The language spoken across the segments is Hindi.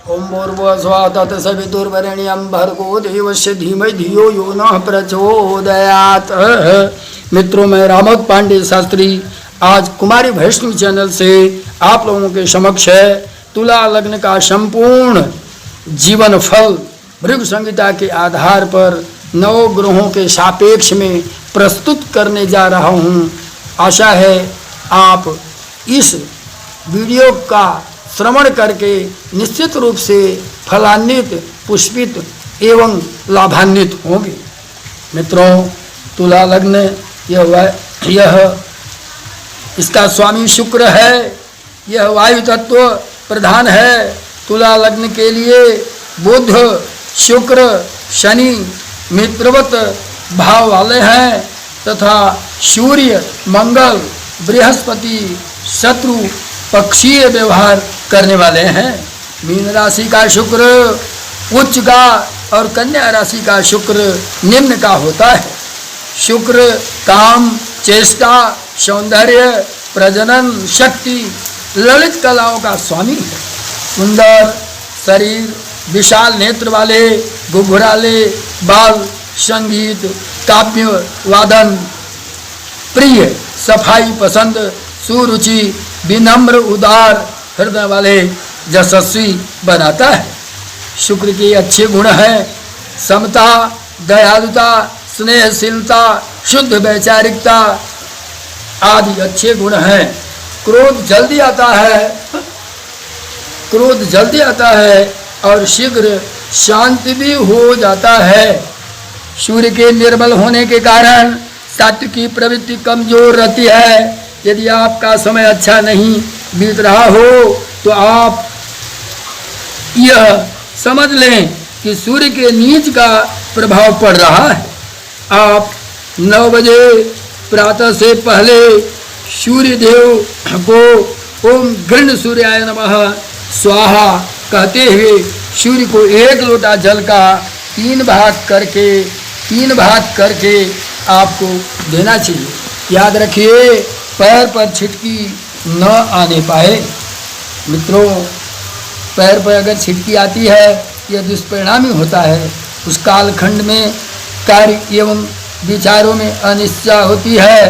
ओम भूर्भुवस्सुवः तत्सवितुर्वरेण्यं भर्गो देवस्य धीमहि धियो यो नः प्रचोदयात्। मित्रों, मैं रामोद पांडे शास्त्री आज कुमारी वैष्णव चैनल से आप लोगों के समक्ष है तुला लग्न का संपूर्ण जीवन फल भृगु संहिता के आधार पर 9 ग्रहों के सापेक्ष में प्रस्तुत करने जा रहा हूँ। आशा है आप इस वीडियो का श्रवण करके निश्चित रूप से फलान्वित, पुष्पित एवं लाभान्वित होंगे। मित्रों, तुला लग्न यह इसका स्वामी शुक्र है। यह वायु तत्व प्रधान है। तुला लग्न के लिए बुध, शुक्र, शनि मित्रवत भाव वाले हैं तथा सूर्य, मंगल, बृहस्पति शत्रु पक्षीय व्यवहार करने वाले हैं। मीन राशि का शुक्र उच्च का और कन्या राशि का शुक्र निम्न का होता है। शुक्र काम, चेष्टा, सौंदर्य, प्रजनन शक्ति, ललित कलाओं का स्वामी है। सुंदर शरीर, विशाल नेत्र वाले, घुघराले बाल, संगीत, काव्य वादन प्रिय, सफाई पसंद, सुरुचि, विनम्र, उदार हृदय वाले यशस्वी बनाता है। शुक्र के अच्छे गुण हैं समता, दयालुता, स्नेहशीलता, शुद्ध वैचारिकता आदि अच्छे गुण हैं। क्रोध जल्दी आता है और शीघ्र शांति भी हो जाता है। सूर्य के निर्बल होने के कारण सात्विकी प्रवृत्ति कमजोर रहती है। यदि आपका समय अच्छा नहीं बीत रहा हो तो आप यह समझ लें कि सूर्य के नीच का प्रभाव पड़ रहा है। आप 9 बजे प्रातः से पहले सूर्य देव को ओम गृण सूर्याय नमः स्वाहा कहते हुए सूर्य को 1 लोटा जल का 3 भाग करके आपको देना चाहिए। याद रखिए, पैर पर छिटकी न आने पाए। मित्रों, पैर पर अगर छिटकी आती है यह दुष्परिणामी होता है। उस कालखंड में कार्य एवं विचारों में अनिश्चय होती है।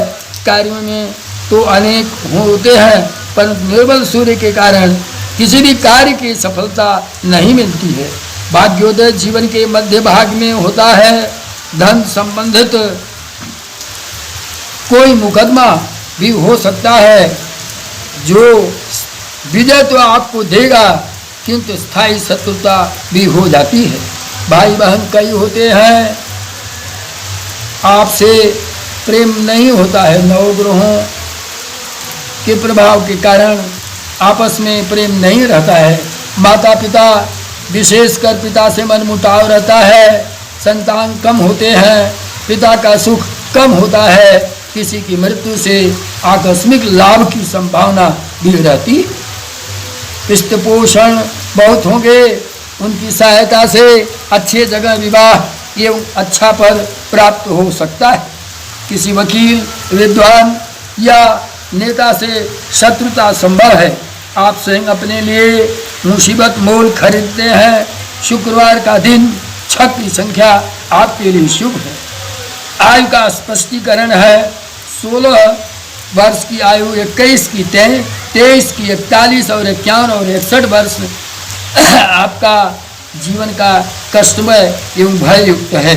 कार्यों में तो अनेक होते हैं परंतु निर्बल सूर्य के कारण किसी भी कार्य की सफलता नहीं मिलती है। भाग्योदय जीवन के मध्य भाग में होता है। धन संबंधित कोई मुकदमा भी हो सकता है जो विजय तो आपको देगा किंतु स्थायी शत्रुता भी हो जाती है। भाई बहन कई होते हैं, आपसे प्रेम नहीं होता है। 9 ग्रहों के प्रभाव के कारण आपस में प्रेम नहीं रहता है। माता पिता, विशेषकर पिता से मनमुटाव रहता है। संतान कम होते हैं, पिता का सुख कम होता है। किसी की मृत्यु से आकस्मिक लाभ की संभावना भी रहती। पृष्ठ पोषण बहुत होंगे, उनकी सहायता से अच्छे जगह विवाह एवं अच्छा पद प्राप्त हो सकता है। किसी वकील, विद्वान या नेता से शत्रुता संभव है। आप स्वयं अपने लिए मुसीबत मोल खरीदते हैं। शुक्रवार का दिन 6 की संख्या आपके लिए शुभ है। आयु का स्पष्टीकरण है। 16 वर्ष की आयु, 21 की 23 की 41 और 51 और 61 वर्ष आपका जीवन का कष्टमय एवं भययुक्त है।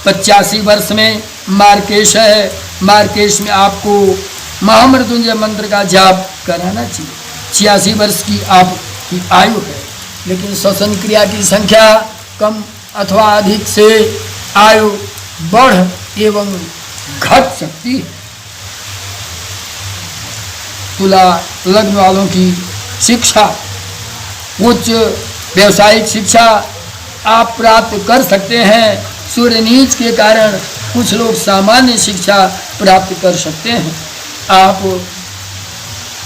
85 वर्ष में मार्केश है। मार्केश में आपको महामृत्युंजय मंत्र का जाप कराना चाहिए। 86 वर्ष की आपकी आयु है, लेकिन श्वसन क्रिया की संख्या कम अथवा अधिक से आयु बढ़ एवं घट सकती है। तुला लग्न वालों की शिक्षा, उच्च व्यवसायिक शिक्षा आप प्राप्त कर सकते हैं। सूर्य नीच के कारण कुछ लोग सामान्य शिक्षा प्राप्त कर सकते हैं। आप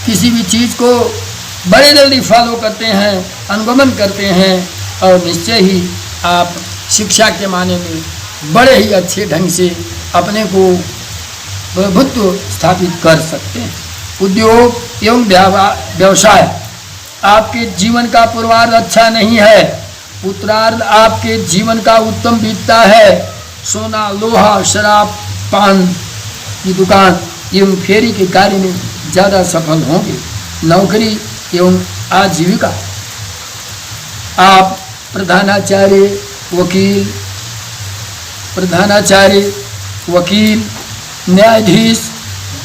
किसी भी चीज़ को बड़े जल्दी फॉलो करते हैं, अनुगमन करते हैं और निश्चय ही आप शिक्षा के माने में बड़े ही अच्छे ढंग से अपने को प्रभुत्व स्थापित कर सकते हैं। उद्योग एवं व्यवसाय आपके जीवन का पूर्वार्ध अच्छा नहीं है, उत्तरार्ध आपके जीवन का उत्तम बीतता है। सोना, लोहा, शराब, पान की दुकान एवं फेरी के कार्य में ज़्यादा सफल होंगे। नौकरी एवं आजीविका, आप प्रधानाचार्य, वकील, न्यायाधीश,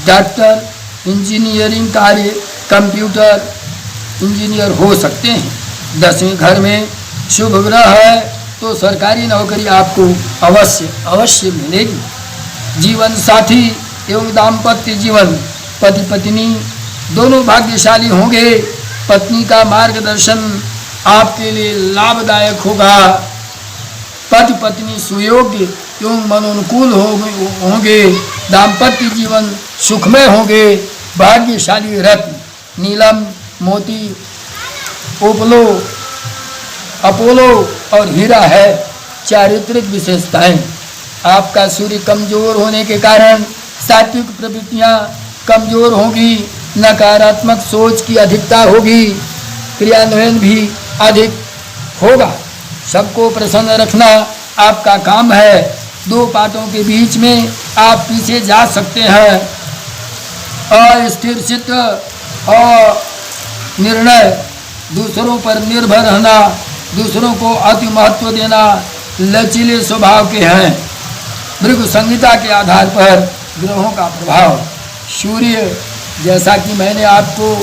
डॉक्टर, इंजीनियरिंग कार्य, कंप्यूटर इंजीनियर हो सकते हैं। 10वें घर में शुभ ग्रह है तो सरकारी नौकरी आपको अवश्य मिलेगी। जीवन साथी एवं दाम्पत्य जीवन, पति पत्नी दोनों भाग्यशाली होंगे। पत्नी का मार्गदर्शन आपके लिए लाभदायक होगा। पति पत्नी सुयोग्य एवं मनोनुकूल होंगे। दाम्पत्य जीवन सुखमय होंगे। भाग्यशाली रत्न नीलम, मोती, अपोलो और हीरा है। चारित्रिक विशेषताएं, आपका सूर्य कमजोर होने के कारण सात्विक प्रवृत्तियां कमजोर होंगी। नकारात्मक सोच की अधिकता होगी। क्रियान्वयन भी अधिक होगा। सबको प्रसन्न रखना आपका काम है। 2 पाटों के बीच में आप पीछे जा सकते हैं। अस्थिर चित्त और निर्णय, दूसरों पर निर्भर रहना, दूसरों को अति महत्व देना, लचीले स्वभाव के हैं। भृगु संहिता के आधार पर ग्रहों का प्रभाव, सूर्य जैसा कि मैंने आपको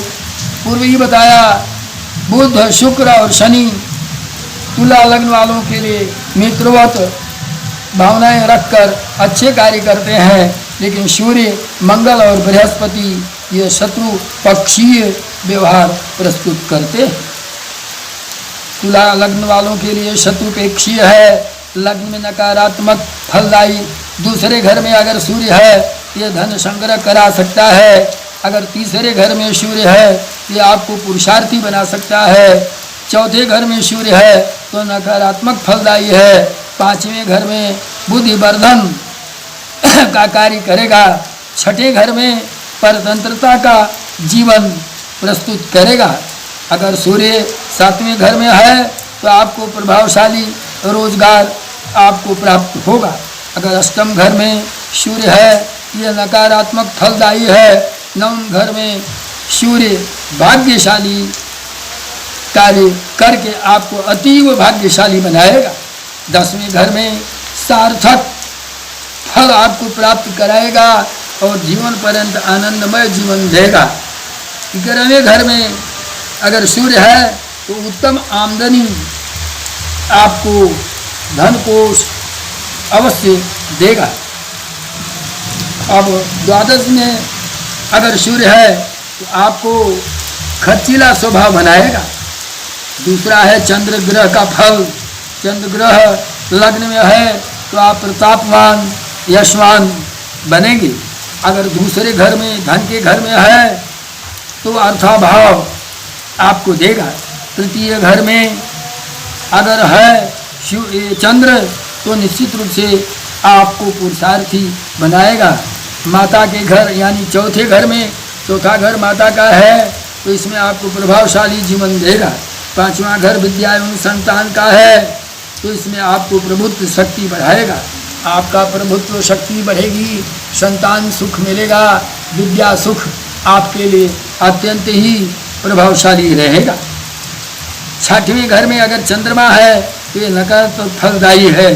पूर्व ही बताया, बुध, शुक्र और शनि तुला लग्न वालों के लिए मित्रवत भावनाएं रखकर अच्छे कार्य करते हैं, लेकिन सूर्य, मंगल और बृहस्पति ये शत्रु पक्षीय व्यवहार प्रस्तुत करते हैं। तुला लग्न वालों के लिए शत्रुपेक्षीय है। लग्न में नकारात्मक फलदायी। दूसरे घर में अगर सूर्य है ये धन संग्रह करा सकता है। अगर तीसरे घर में सूर्य है ये आपको पुरुषार्थी बना सकता है। चौथे घर में सूर्य है तो नकारात्मक फलदायी है। 5वें घर में बुद्धिवर्धन का कार्य करेगा। 6ठे घर में परतंत्रता का जीवन प्रस्तुत करेगा। अगर सूर्य 7वें घर में है तो आपको प्रभावशाली रोजगार आपको प्राप्त होगा। अगर 8म घर में सूर्य है यह नकारात्मक फलदायी है। 9वें घर में सूर्य भाग्यशाली कार्य करके आपको अतीव भाग्यशाली बनाएगा। 10वें घर में सार्थक फल आपको प्राप्त कराएगा और जीवन पर्यंत आनंदमय जीवन देगा। 11वें घर में अगर सूर्य है तो उत्तम आमदनी आपको धन कोष अवश्य देगा। अब 12 में अगर सूर्य है तो आपको खर्चीला स्वभाव बनाएगा। दूसरा है चंद्र ग्रह का फल। चंद्र ग्रह लग्न में है तो आप प्रतापवान, यशवान बनेंगे। अगर दूसरे घर में, धन के घर में है तो अर्थाभाव आपको देगा। तृतीय घर में अगर है चंद्र तो निश्चित रूप से आपको पुरुषार्थी बनाएगा। माता के घर यानी चौथे घर में, चौथा घर माता का है तो इसमें आपको प्रभावशाली जीवन देगा। 5वां घर विद्या एवं संतान का है तो इसमें आपको प्रभुत्व शक्ति बढ़ाएगा। आपका प्रभुत्व शक्ति बढ़ेगी, संतान सुख मिलेगा, विद्या सुख आपके लिए अत्यंत ही प्रभावशाली रहेगा। 6ठवें घर में अगर चंद्रमा है तो ये नकारात्मक फलदायी है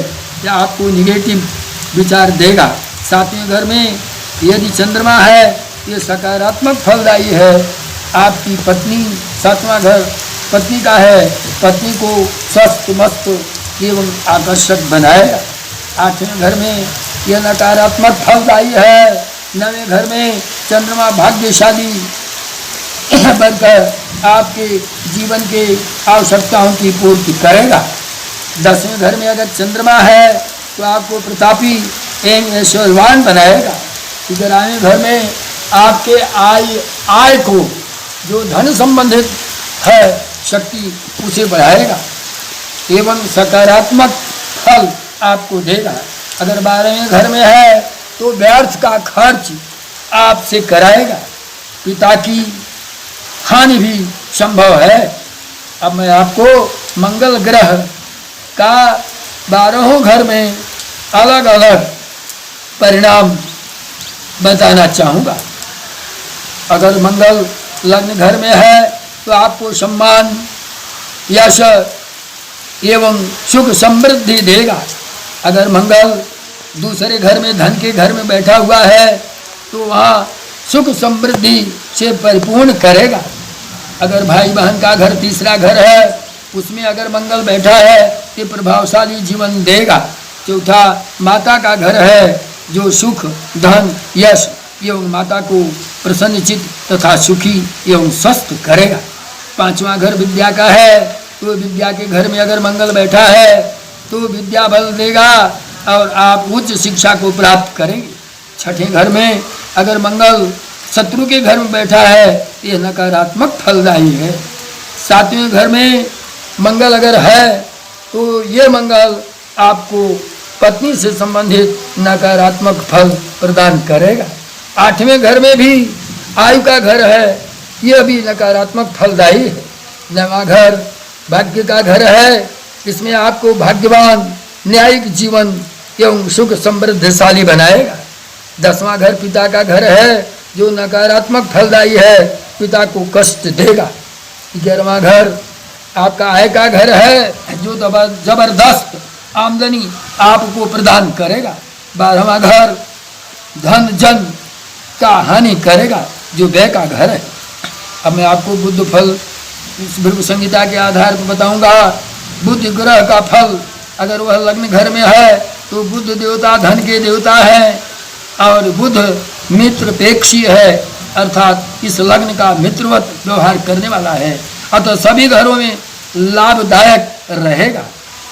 या आपको निगेटिव विचार देगा। 7वें घर में यदि चंद्रमा है ये सकारात्मक फलदायी है। आपकी पत्नी, 7वां घर पत्नी का है, पत्नी को स्वस्थ, मस्त एवं आकर्षक बनाएगा। 8वें घर में यह नकारात्मक फलदायी है। 9वें घर में चंद्रमा भाग्यशाली बनकर आपके जीवन के आवश्यकताओं की पूर्ति करेगा। 10वें घर में अगर चंद्रमा है तो आपको प्रतापी एवं ऐश्वर्यवान बनाएगा। 11वें घर में आपके आय को, जो धन संबंधित है शक्ति, उसे बढ़ाएगा एवं सकारात्मक फल आपको देगा। अगर 12वें घर में है तो व्यर्थ का खर्च आपसे कराएगा। पिता की हानि भी संभव है। अब मैं आपको मंगल ग्रह का 12 घर में अलग अलग परिणाम बताना चाहूँगा। अगर मंगल लग्न घर में है तो आपको सम्मान, यश एवं सुख समृद्धि देगा। अगर मंगल दूसरे घर में, धन के घर में बैठा हुआ है तो वहाँ सुख समृद्धि से परिपूर्ण करेगा। अगर भाई बहन का घर, तीसरा घर है, उसमें अगर मंगल बैठा है तो प्रभावशाली जीवन देगा। चौथा माता का घर है जो सुख, धन, यश एवं माता को प्रसन्नचित तथा सुखी एवं स्वस्थ करेगा। पांचवा घर विद्या का है तो विद्या के घर में अगर मंगल बैठा है तो विद्या बल देगा और आप उच्च शिक्षा को प्राप्त करेंगे। छठे घर में अगर मंगल शत्रु के घर में बैठा है तो यह नकारात्मक फलदायी है। सातवें घर में मंगल अगर है तो ये मंगल आपको पत्नी से संबंधित नकारात्मक फल प्रदान करेगा। आठवें घर में भी आयु का घर है, यह भी नकारात्मक फलदायी है। नवा घर भाग्य का घर है, इसमें आपको भाग्यवान, न्यायिक जीवन एवं सुख समृद्धशाली बनाएगा। 10वां घर पिता का घर है जो नकारात्मक फलदायी है, पिता को कष्ट देगा। 11वां घर आपका आय का घर है जो जबरदस्त आमदनी आपको प्रदान करेगा। 12वां घर धन जन का हानि करेगा जो व्यय का घर है। अब मैं आपको बुध फल इस भृगु संहिता के आधार पर बताऊंगा। बुध ग्रह का फल अगर वह लग्न घर में है तो बुध देवता धन के देवता है और बुध मित्रपेक्षी है, अर्थात इस लग्न का मित्रवत व्यवहार करने वाला है। अतः सभी घरों में लाभदायक रहेगा।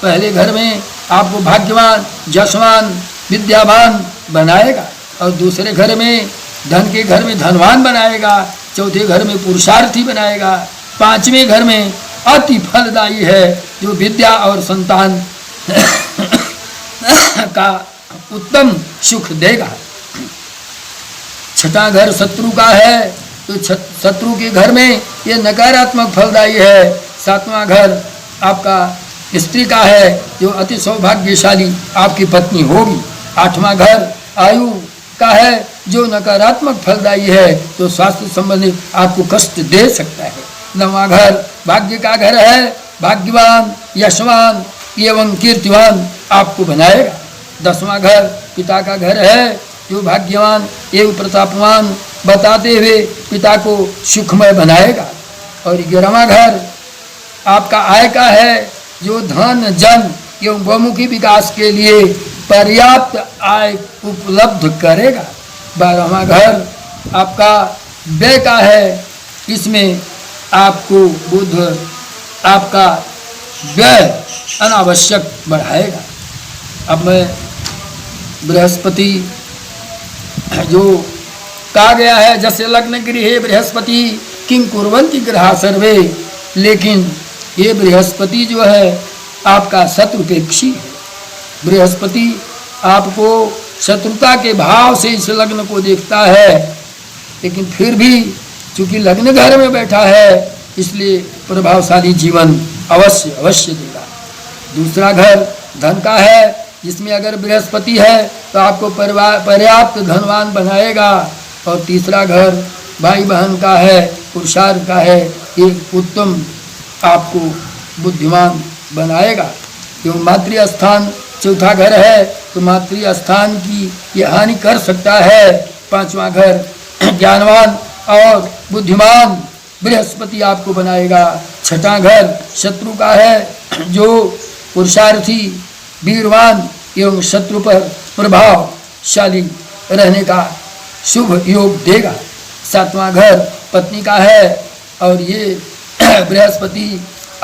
पहले घर में आपको भाग्यवान, जशवान, विद्यावान बनाएगा और दूसरे घर में धन के घर में धनवान बनाएगा। चौथे घर में पुरुषार्थी बनाएगा। 5वें घर में अति फलदायी है जो विद्या और संतान का उत्तम सुख देगा। 6वां घर शत्रु का है तो शत्रु के घर में ये नकारात्मक फलदायी है। 7वां घर आपका स्त्री का है जो अति सौभाग्यशाली आपकी पत्नी होगी। 8वां घर आयु का है जो नकारात्मक फलदायी है, तो स्वास्थ्य संबंधी आपको कष्ट दे सकता है। 9वां घर भाग्य का घर है, भाग्यवान, यशवान एवं कीर्तिवान आपको बनाएगा। 10वां घर पिता का घर है जो भाग्यवान एवं प्रतापवान बताते हुए पिता को सुखमय बनाएगा। और 11वां घर आपका आय का है जो धन जन एवं बहुमुखी विकास के लिए पर्याप्त आय उपलब्ध करेगा। 12वां घर आपका व्यय का है, इसमें आपको बुध आपका व्यय अनावश्यक बढ़ाएगा। अब मैं बृहस्पति जो कहा गया है जैसे लग्न गृहे बृहस्पति किं कुर्वन्ति ग्रहा सर्वे, लेकिन ये बृहस्पति जो है आपका शत्रुपेक्षी है। बृहस्पति आपको शत्रुता के भाव से इस लग्न को देखता है, लेकिन फिर भी चूंकि लग्न घर में बैठा है इसलिए प्रभावशाली जीवन अवश्य अवश्य देगा। दूसरा घर धन का है, जिसमें अगर बृहस्पति है तो आपको पर्याप्त धनवान बनाएगा। और तीसरा घर भाई बहन का है, पुरुषार्थ का है, एक उत्तम आपको बुद्धिमान बनाएगा। क्यों मातृ स्थान चौथा घर है तो मातृ स्थान की ये हानि कर सकता है। 5वां घर ज्ञानवान और बुद्धिमान बृहस्पति आपको बनाएगा। 6वां घर शत्रु का है जो पुरुषार्थी, वीरवान एवं शत्रु पर प्रभावशाली रहने का शुभ योग देगा। 7वां घर पत्नी का है और ये बृहस्पति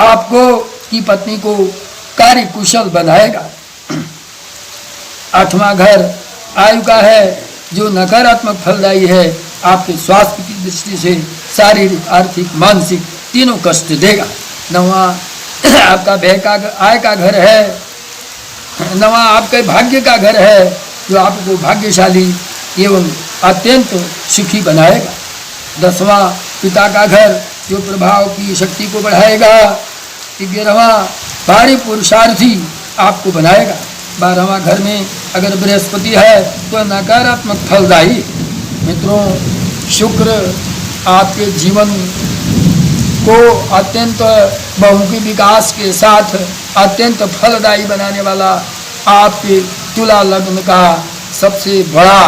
आपको की पत्नी को कार्य कुशल बनाएगा। 8वां घर आयु का है जो नकारात्मक फलदायी है, आपके स्वास्थ्य की दृष्टि से शारीरिक, आर्थिक, मानसिक तीनों कष्ट देगा। 9वां आपका व्यय का आय का घर है। 9वां आपके भाग्य का घर है जो आपको भाग्यशाली एवं अत्यंत सुखी बनाएगा। 10वां पिता का घर जो प्रभाव की शक्ति को बढ़ाएगा। 11वां भारी पुरुषार्थी आपको बनाएगा। 12वां घर में अगर बृहस्पति है तो नकारात्मक फलदायी। मित्रों, शुक्र आपके जीवन को अत्यंत बहुमुखी विकास के साथ अत्यंत फलदायी बनाने वाला आपके तुला लग्न का सबसे बड़ा,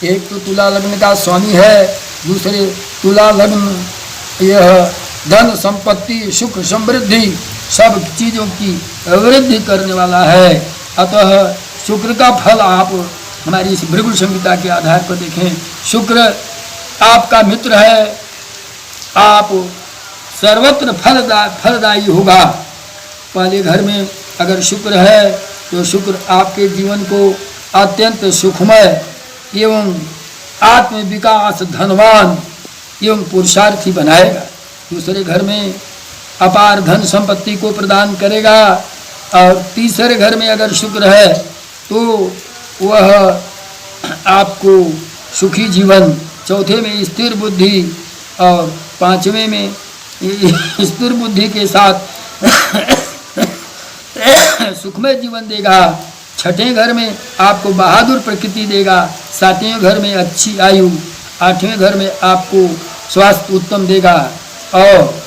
एक तो तुला लग्न का स्वामी है, दूसरे तुला लग्न यह धन संपत्ति सुख समृद्धि सब चीज़ों की वृद्धि करने वाला है। अतः शुक्र का फल आप हमारी इस भृगु संहिता के आधार पर देखें। शुक्र आपका मित्र है, आप सर्वत्र फलदायी होगा। पहले घर में अगर शुक्र है तो शुक्र आपके जीवन को अत्यंत सुखमय एवं आत्म विकास धनवान एवं पुरुषार्थी बनाएगा। दूसरे घर में अपार धन संपत्ति को प्रदान करेगा। और तीसरे घर में अगर शुक्र है तो वह आपको सुखी जीवन, चौथे में स्थिर बुद्धि और पांचवें में स्थिर बुद्धि के साथ सुखमय जीवन देगा। छठे घर में आपको बहादुर प्रकृति देगा। सातवें घर में अच्छी आयु, आठवें घर में आपको स्वास्थ्य उत्तम देगा और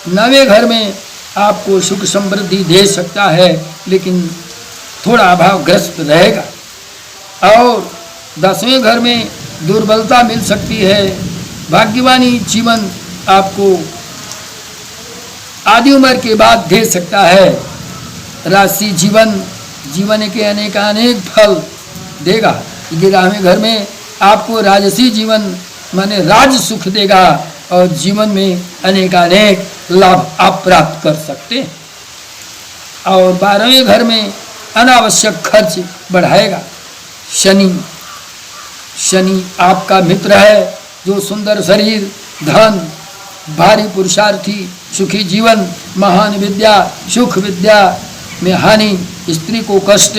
नवें घर में आपको सुख समृद्धि दे सकता है, लेकिन थोड़ा अभावग्रस्त रहेगा। और 10वें घर में दुर्बलता मिल सकती है। भाग्यवानी जीवन आपको आधी उम्र के बाद दे सकता है। राशि जीवन के अनेक फल देगा। 11वें घर में आपको राजसी जीवन माने राज सुख देगा और जीवन में अनेक लाभ आप प्राप्त कर सकते हैं। और 12वें घर में अनावश्यक खर्च बढ़ाएगा। शनि आपका मित्र है, जो सुंदर शरीर, धन, भारी पुरुषार्थी, सुखी जीवन, महान विद्या, सुख विद्या में हानि, स्त्री को कष्ट,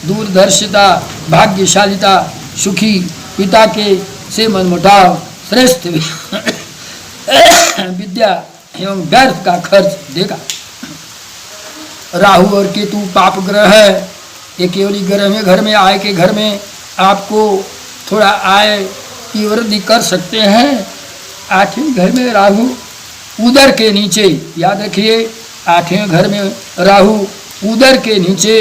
दूरदर्शिता, भाग्यशालिता, सुखी पिता के से मनमुटाव, श्रेष्ठ विद्या एवं व्यर्थ का खर्च देगा। राहु और केतु पाप ग्रह है। ये केवली ग्रह में घर में आय के घर में आपको थोड़ा आय की वृद्धि कर सकते हैं। 8वें घर में राहु उदर के नीचे, याद रखिए 8वें घर में राहु उदर के नीचे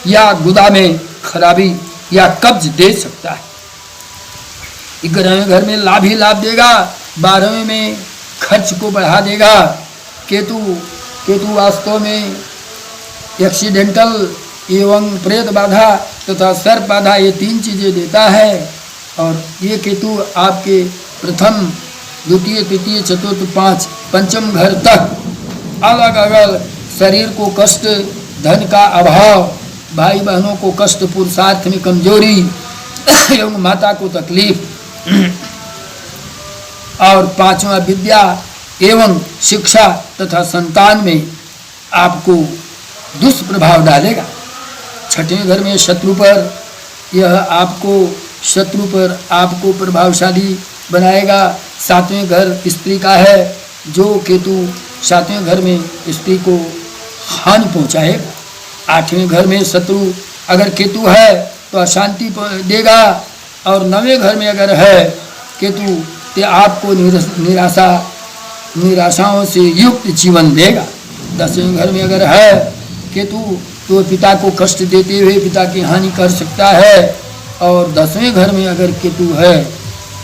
या गुदा में खराबी या कब्ज दे सकता है। 11वें घर में लाभ ही लाभ देगा। 12वें में खर्च को बढ़ा देगा। केतु वास्तव में एक्सीडेंटल एवं प्रेत बाधा तथा सर्प बाधा, ये 3 चीज़ें देता है। और ये केतु आपके प्रथम, द्वितीय, तृतीय, चतुर्थ, पंचम घर तक अलग अलग शरीर को कष्ट, धन का अभाव, भाई बहनों को कष्ट, पुरुषार्थ में कमजोरी एवं माता को तकलीफ और 5वां विद्या एवं शिक्षा तथा संतान में आपको दुष्प्रभाव डालेगा। 6वें घर में शत्रु पर, यह शत्रु पर आपको प्रभावशाली बनाएगा। 7वें घर स्त्री का है, जो केतु 7वें घर में स्त्री को हानि पहुंचाएगा। 8वें घर में शत्रु अगर केतु है तो अशांति देगा। और 9वें घर में अगर है केतु तो आपको निराशाओं से युक्त जीवन देगा। 10वें घर में अगर है केतु तो पिता को कष्ट देते हुए पिता की हानि कर सकता है। और 10वें घर में अगर केतु है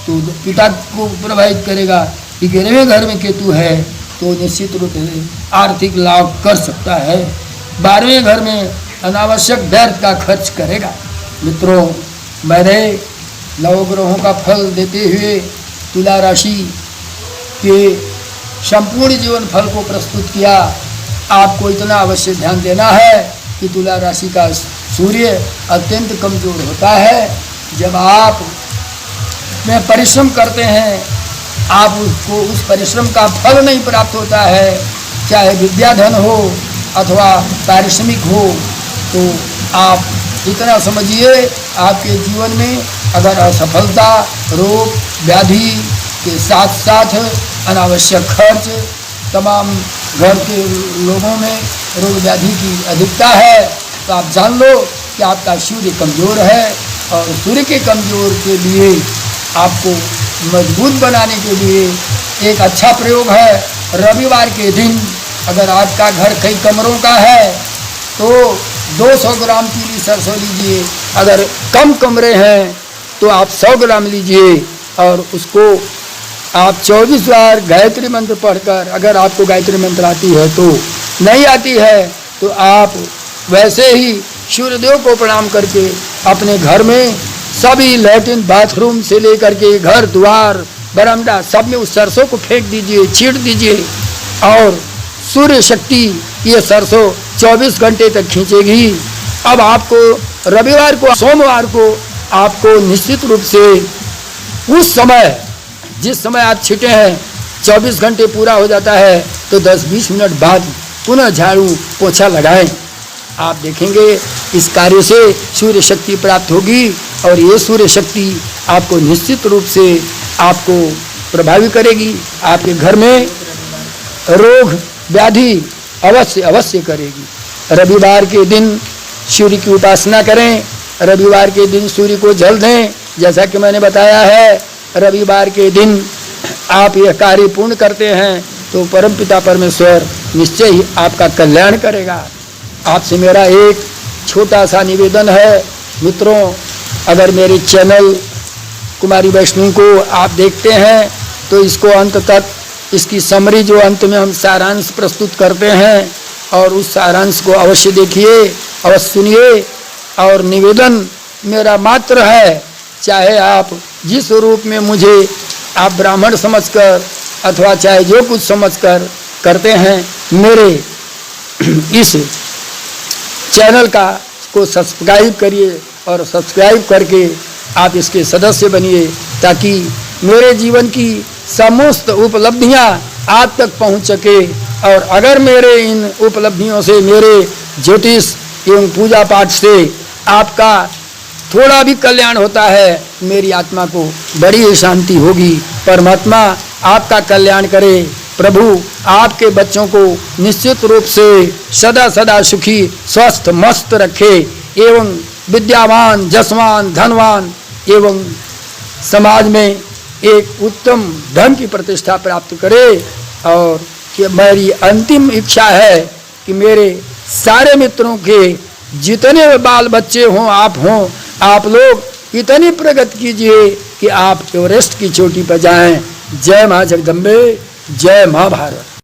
तो पिता को प्रभावित करेगा। 11वें घर में केतु है तो निश्चित रूप से आर्थिक लाभ कर सकता है। 12वें घर में अनावश्यक व्यर्थ का खर्च करेगा। मित्रों, मैंने नवग्रहों का फल देते हुए तुला राशि के संपूर्ण जीवन फल को प्रस्तुत किया। आपको इतना अवश्य ध्यान देना है कि तुला राशि का सूर्य अत्यंत कमजोर होता है। जब आप में परिश्रम करते हैं, आप उसको उस परिश्रम का फल नहीं प्राप्त होता है, चाहे विद्याधन हो अथवा पारिश्रमिक हो, तो आप इतना समझिए आपके जीवन में अगर असफलता, रोग, व्याधि के साथ साथ अनावश्यक खर्च, तमाम घर के लोगों में रोग व्याधि की अधिकता है, तो आप जान लो कि आपका सूर्य कमज़ोर है। और सूर्य के कमज़ोर के लिए आपको मजबूत बनाने के लिए एक अच्छा प्रयोग है, रविवार के दिन अगर आपका घर कई कमरों का है तो 200 ग्राम पीली सरसों लीजिए, अगर कम कमरे हैं तो आप 100 ग्राम लीजिए और उसको आप 24 बार गायत्री मंत्र पढ़कर, अगर आपको गायत्री मंत्र आती है तो, नहीं आती है तो आप वैसे ही सूर्यदेव को प्रणाम करके अपने घर में सभी लैट्रिन बाथरूम से लेकर के घर द्वार बरामदा सब में उस सरसों को फेंक दीजिए, छीट दीजिए और सूर्य शक्ति ये सरसों 24 घंटे तक खींचेगी। अब आपको रविवार को, सोमवार को आपको निश्चित रूप से उस समय, जिस समय आप छीटे हैं 24 घंटे पूरा हो जाता है तो 10-20 मिनट बाद पुनः झाड़ू पोछा लगाएं। आप देखेंगे इस कार्य से सूर्य शक्ति प्राप्त होगी और ये सूर्य शक्ति आपको निश्चित रूप से आपको प्रभावित करेगी, आपके घर में रोग व्याधि अवश्य करेगी। रविवार के दिन सूर्य की उपासना करें, रविवार के दिन सूर्य को जल दें। जैसा कि मैंने बताया है, रविवार के दिन आप यह कार्य पूर्ण करते हैं तो परमपिता परमेश्वर निश्चय ही आपका कल्याण करेगा। आपसे मेरा एक छोटा सा निवेदन है मित्रों, अगर मेरे चैनल कुमारी वैष्णवी को आप देखते हैं तो इसको अंत तक, इसकी समरी जो अंत में हम सारांश प्रस्तुत करते हैं और उस सारांश को अवश्य देखिए, अवश्य सुनिए। और निवेदन मेरा मात्र है, चाहे आप जिस रूप में मुझे आप ब्राह्मण समझकर अथवा चाहे जो कुछ समझकर करते हैं, मेरे इस चैनल को सब्सक्राइब करिए और सब्सक्राइब करके आप इसके सदस्य बनिए ताकि मेरे जीवन की समस्त उपलब्धियां आप तक पहुंच सके। और अगर मेरे इन उपलब्धियों से, मेरे ज्योतिष एवं पूजा पाठ से आपका थोड़ा भी कल्याण होता है, मेरी आत्मा को बड़ी ही शांति होगी। परमात्मा आपका कल्याण करे, प्रभु आपके बच्चों को निश्चित रूप से सदा सदा सुखी स्वस्थ मस्त रखे एवं विद्यावान जसवान धनवान एवं समाज में एक उत्तम धन की प्रतिष्ठा प्राप्त करे। और मेरी अंतिम इच्छा है कि मेरे सारे मित्रों के जितने बाल बच्चे हों, आप लोग इतनी प्रगति कीजिए कि आप एवरेस्ट की चोटी पर जाएं। जय मां जगदम्बे, जय मां भारत।